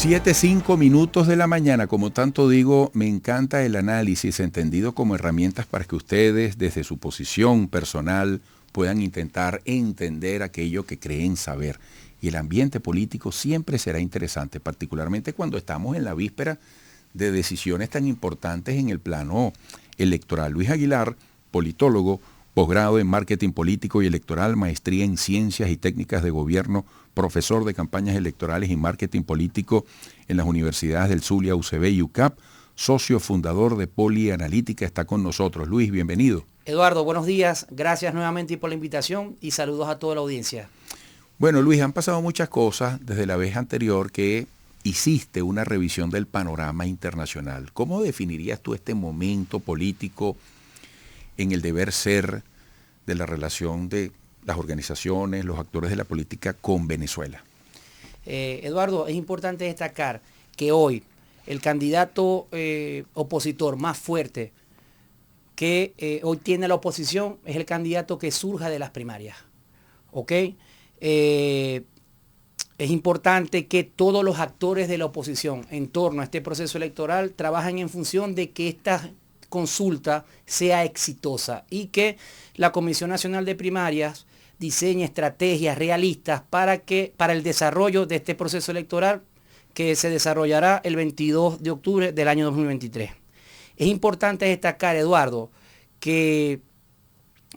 7:05 de la mañana. Como tanto digo, me encanta el análisis entendido como herramientas para que ustedes, desde su posición personal, puedan intentar entender aquello que creen saber. Y el ambiente político siempre será interesante, particularmente cuando estamos en la víspera de decisiones tan importantes en el plano electoral. Luis Aguilar, politólogo, posgrado en marketing político y electoral, maestría en ciencias y técnicas de gobierno, profesor de campañas electorales y marketing político en las universidades del Zulia, UCB y UCAP, socio fundador de Polianalítica, está con nosotros. Luis, bienvenido. Eduardo, buenos días. Gracias nuevamente por la invitación y saludos a toda la audiencia. Bueno, Luis, han pasado muchas cosas desde la vez anterior que hiciste una revisión del panorama internacional. ¿Cómo definirías tú este momento político en el deber ser de la relación de las organizaciones, los actores de la política con Venezuela? Eduardo, es importante destacar que hoy el candidato opositor más fuerte que hoy tiene la oposición es el candidato que surja de las primarias. ¿Ok? Es importante que todos los actores de la oposición en torno a este proceso electoral trabajen en función de que esta consulta sea exitosa y que la Comisión Nacional de Primarias diseñe estrategias realistas para el desarrollo de este proceso electoral que se desarrollará el 22 de octubre del año 2023. Es importante destacar, Eduardo, que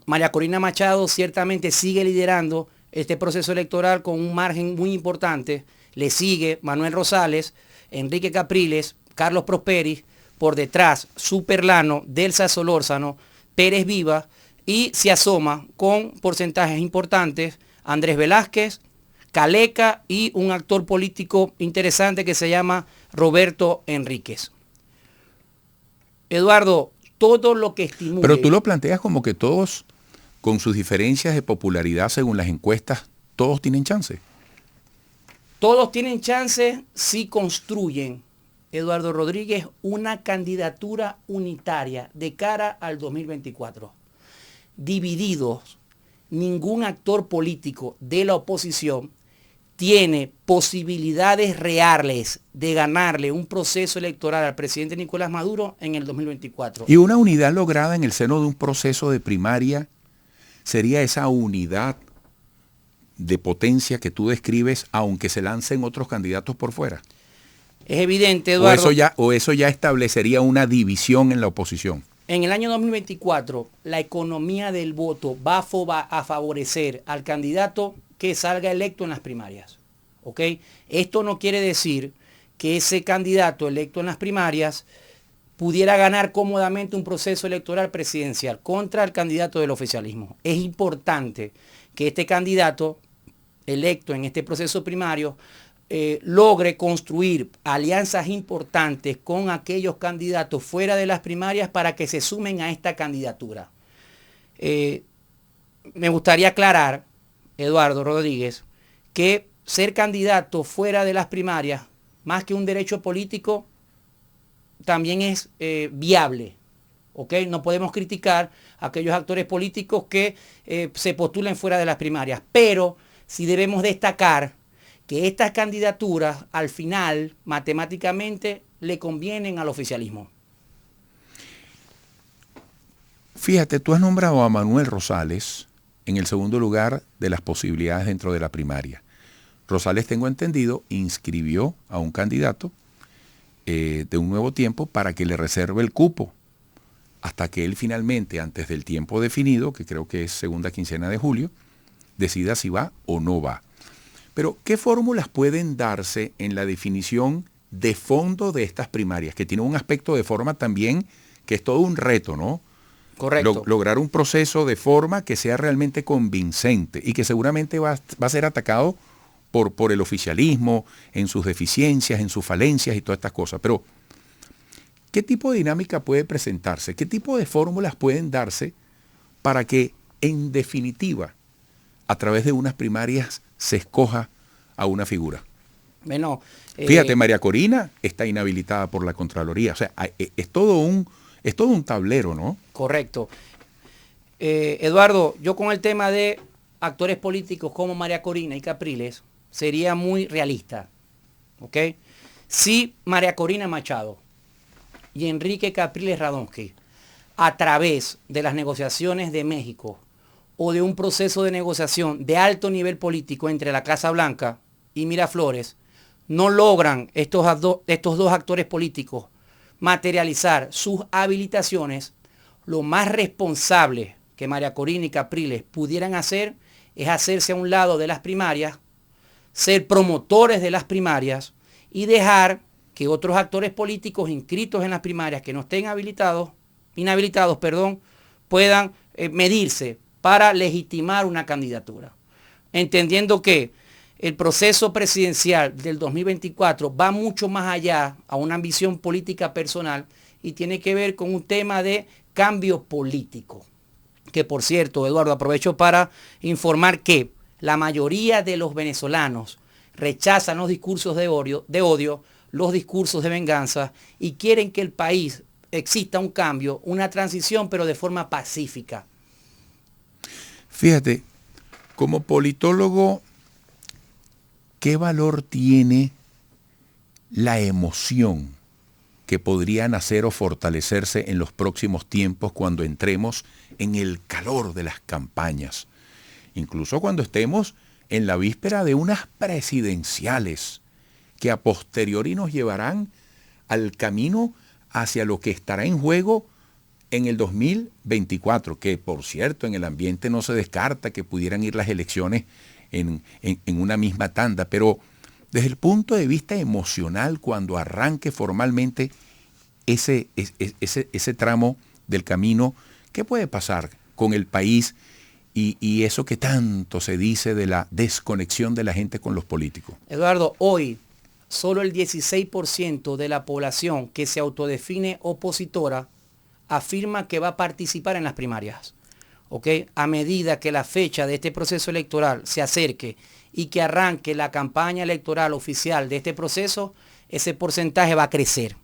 María Corina Machado ciertamente sigue liderando este proceso electoral con un margen muy importante. Le sigue Manuel Rosales, Enrique Capriles, Carlos Prosperi, por detrás Superlano, Delsa Solórzano, Pérez Viva, y se asoma con porcentajes importantes Andrés Velázquez, Caleca y un actor político interesante que se llama Roberto Enríquez. Eduardo, todo lo que estimule... Pero tú lo planteas como que todos, con sus diferencias de popularidad según las encuestas, todos tienen chance. Todos tienen chance si construyen, Eduardo Rodríguez, una candidatura unitaria de cara al 2024. Divididos, ningún actor político de la oposición tiene posibilidades reales de ganarle un proceso electoral al presidente Nicolás Maduro en el 2024. Y una unidad lograda en el seno de un proceso de primaria sería esa unidad de potencia que tú describes, aunque se lancen otros candidatos por fuera. Es evidente, Eduardo. O eso ya establecería una división en la oposición. En el año 2024, la economía del voto va a favorecer al candidato que salga electo en las primarias. ¿Ok? Esto no quiere decir que ese candidato electo en las primarias pudiera ganar cómodamente un proceso electoral presidencial contra el candidato del oficialismo. Es importante que este candidato electo en este proceso primario logre construir alianzas importantes con aquellos candidatos fuera de las primarias para que se sumen a esta candidatura. Me gustaría aclarar, Eduardo Rodríguez, que ser candidato fuera de las primarias, más que un derecho político, también es viable. ¿Ok? No podemos criticar a aquellos actores políticos que se postulen fuera de las primarias, pero sí debemos destacar que estas candidaturas al final matemáticamente le convienen al oficialismo. Fíjate, tú has nombrado a Manuel Rosales en el segundo lugar de las posibilidades dentro de la primaria. Rosales, tengo entendido, inscribió a un candidato de Un Nuevo Tiempo para que le reserve el cupo hasta que él finalmente, antes del tiempo definido, que creo que es segunda quincena de julio, decida si va o no va. Pero, ¿qué fórmulas pueden darse en la definición de fondo de estas primarias? Que tiene un aspecto de forma también que es todo un reto, ¿no? Correcto. Lograr un proceso de forma que sea realmente convincente y que seguramente va a ser atacado por el oficialismo, en sus deficiencias, en sus falencias y todas estas cosas. Pero, ¿qué tipo de dinámica puede presentarse? ¿Qué tipo de fórmulas pueden darse para que, en definitiva, a través de unas primarias se escoja a una figura? Bueno, fíjate, María Corina está inhabilitada por la Contraloría. O sea, es todo un tablero, ¿no? Correcto. Eduardo, yo con el tema de actores políticos como María Corina y Capriles sería muy realista. ¿Ok? Si María Corina Machado y Enrique Capriles Radonsky, a través de las negociaciones de México o de un proceso de negociación de alto nivel político entre la Casa Blanca y Miraflores, no logran estos dos actores políticos materializar sus habilitaciones, lo más responsable que María Corina y Capriles pudieran hacer es hacerse a un lado de las primarias, ser promotores de las primarias y dejar que otros actores políticos inscritos en las primarias que no estén inhabilitados, puedan medirse para legitimar una candidatura. Entendiendo que el proceso presidencial del 2024 va mucho más allá a una ambición política personal y tiene que ver con un tema de cambio político. Que por cierto, Eduardo, aprovecho para informar que la mayoría de los venezolanos rechazan los discursos de odio, los discursos de venganza y quieren que el país exista un cambio, una transición, pero de forma pacífica. Fíjate, como politólogo, ¿qué valor tiene la emoción que podría nacer o fortalecerse en los próximos tiempos cuando entremos en el calor de las campañas? Incluso cuando estemos en la víspera de unas presidenciales que a posteriori nos llevarán al camino hacia lo que estará en juego en el 2024, que por cierto en el ambiente no se descarta que pudieran ir las elecciones en una misma tanda, pero desde el punto de vista emocional, cuando arranque formalmente ese tramo del camino, ¿qué puede pasar con el país y eso que tanto se dice de la desconexión de la gente con los políticos? Eduardo, hoy solo el 16% de la población que se autodefine opositora afirma que va a participar en las primarias. ¿Okay? A medida que la fecha de este proceso electoral se acerque y que arranque la campaña electoral oficial de este proceso, ese porcentaje va a crecer.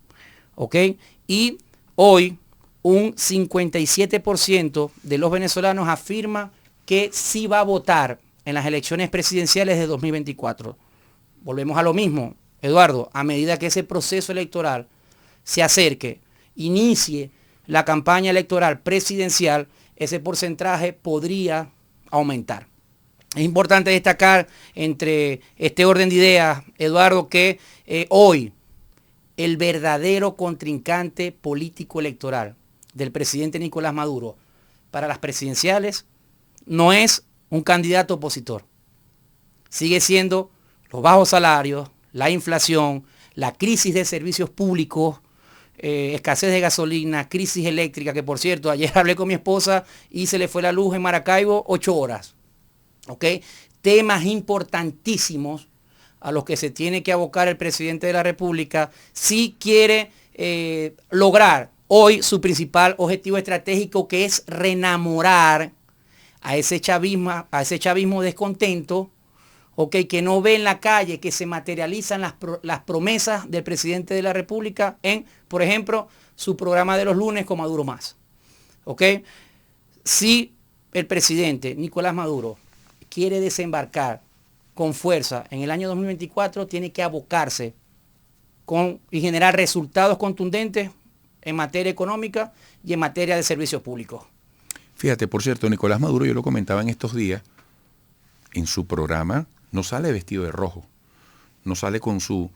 ¿Okay? Y hoy un 57% de los venezolanos afirma que sí va a votar en las elecciones presidenciales de 2024. Volvemos a lo mismo, Eduardo, a medida que ese proceso electoral se acerque, inicie la campaña electoral presidencial, ese porcentaje podría aumentar. Es importante destacar entre este orden de ideas, Eduardo, que hoy el verdadero contrincante político electoral del presidente Nicolás Maduro para las presidenciales no es un candidato opositor. Sigue siendo los bajos salarios, la inflación, la crisis de servicios públicos, escasez de gasolina, crisis eléctrica, que por cierto, ayer hablé con mi esposa y se le fue la luz en Maracaibo 8 horas. ¿Ok? Temas importantísimos a los que se tiene que abocar el presidente de la República si quiere lograr hoy su principal objetivo estratégico, que es reenamorar a ese chavismo descontento, ¿okay? Que no ve en la calle que se materializan las promesas del presidente de la República en, por ejemplo, su programa de los lunes con Maduro Más. ¿Okay? Si el presidente Nicolás Maduro quiere desembarcar con fuerza en el año 2024, tiene que abocarse y generar resultados contundentes en materia económica y en materia de servicios públicos. Fíjate, por cierto, Nicolás Maduro, yo lo comentaba en estos días, en su programa no sale vestido de rojo, no sale con su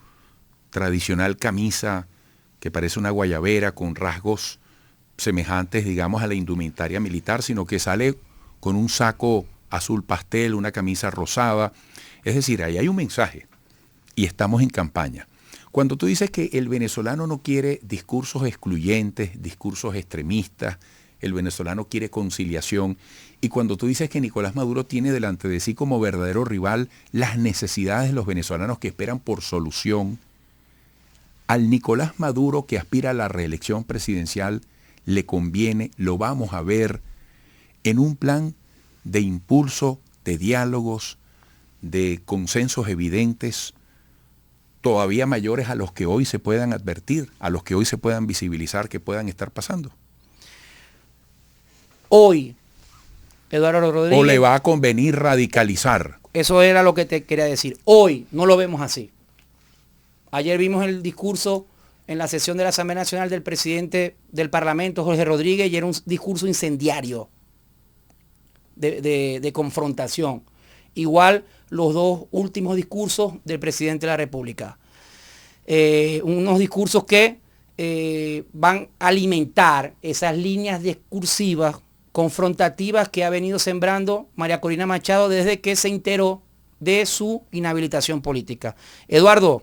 tradicional camisa que parece una guayabera con rasgos semejantes, digamos, a la indumentaria militar, sino que sale con un saco azul pastel, una camisa rosada. Es decir, ahí hay un mensaje y estamos en campaña. Cuando tú dices que el venezolano no quiere discursos excluyentes, discursos extremistas, el venezolano quiere conciliación, y cuando tú dices que Nicolás Maduro tiene delante de sí como verdadero rival las necesidades de los venezolanos que esperan por solución, al Nicolás Maduro que aspira a la reelección presidencial le conviene, lo vamos a ver, en un plan de impulso, de diálogos, de consensos evidentes, todavía mayores a los que hoy se puedan advertir, a los que hoy se puedan visibilizar, que puedan estar pasando. Hoy, Eduardo Rodríguez... ¿O le va a convenir radicalizar? Eso era lo que te quería decir. Hoy no lo vemos así. Ayer vimos el discurso en la sesión de la Asamblea Nacional del presidente del Parlamento, Jorge Rodríguez, y era un discurso incendiario de confrontación. Igual los dos últimos discursos del presidente de la República. Unos discursos que van a alimentar esas líneas discursivas confrontativas que ha venido sembrando María Corina Machado desde que se enteró de su inhabilitación política. Eduardo,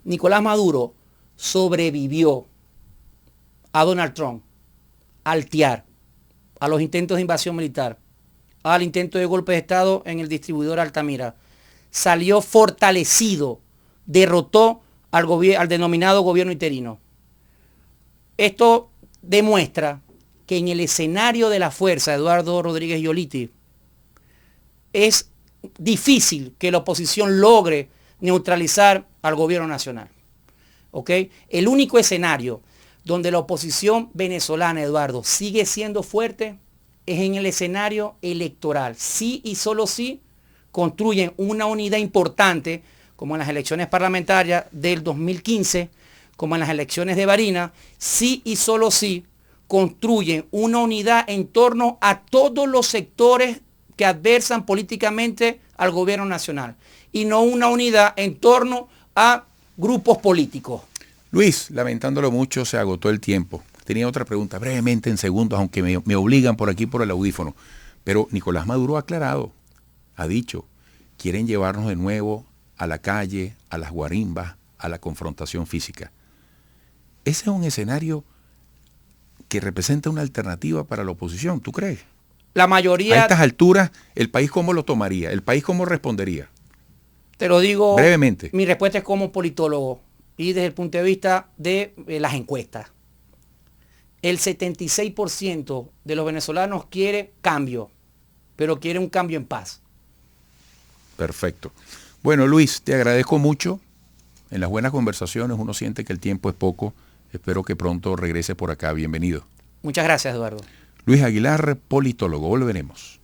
Nicolás Maduro sobrevivió a Donald Trump, al TIAR, a los intentos de invasión militar, al intento de golpe de Estado en el distribuidor Altamira. Salió fortalecido, derrotó al denominado gobierno interino. Esto demuestra que en el escenario de la fuerza, Eduardo Rodríguez Yoliti, es difícil que la oposición logre neutralizar al gobierno nacional. ¿Ok? El único escenario donde la oposición venezolana, Eduardo, sigue siendo fuerte es en el escenario electoral. Sí y solo sí construyen una unidad importante, como en las elecciones parlamentarias del 2015, como en las elecciones de Barinas, sí y solo sí construyen una unidad en torno a todos los sectores que adversan políticamente al gobierno nacional y no una unidad en torno a grupos políticos. Luis, lamentándolo mucho, se agotó el tiempo. Tenía otra pregunta, brevemente en segundos, aunque me obligan por aquí por el audífono. Pero Nicolás Maduro ha aclarado, ha dicho, quieren llevarnos de nuevo a la calle, a las guarimbas, a la confrontación física. Ese es un escenario que representa una alternativa para la oposición, ¿tú crees? La mayoría... A estas alturas, ¿el país cómo lo tomaría? ¿El país cómo respondería? Te lo digo brevemente. Mi respuesta es como politólogo y desde el punto de vista de las encuestas. El 76% de los venezolanos quiere cambio, pero quiere un cambio en paz. Perfecto. Bueno, Luis, te agradezco mucho. En las buenas conversaciones uno siente que el tiempo es poco. Espero que pronto regrese por acá. Bienvenido. Muchas gracias, Eduardo. Luis Aguilar, politólogo. Volveremos.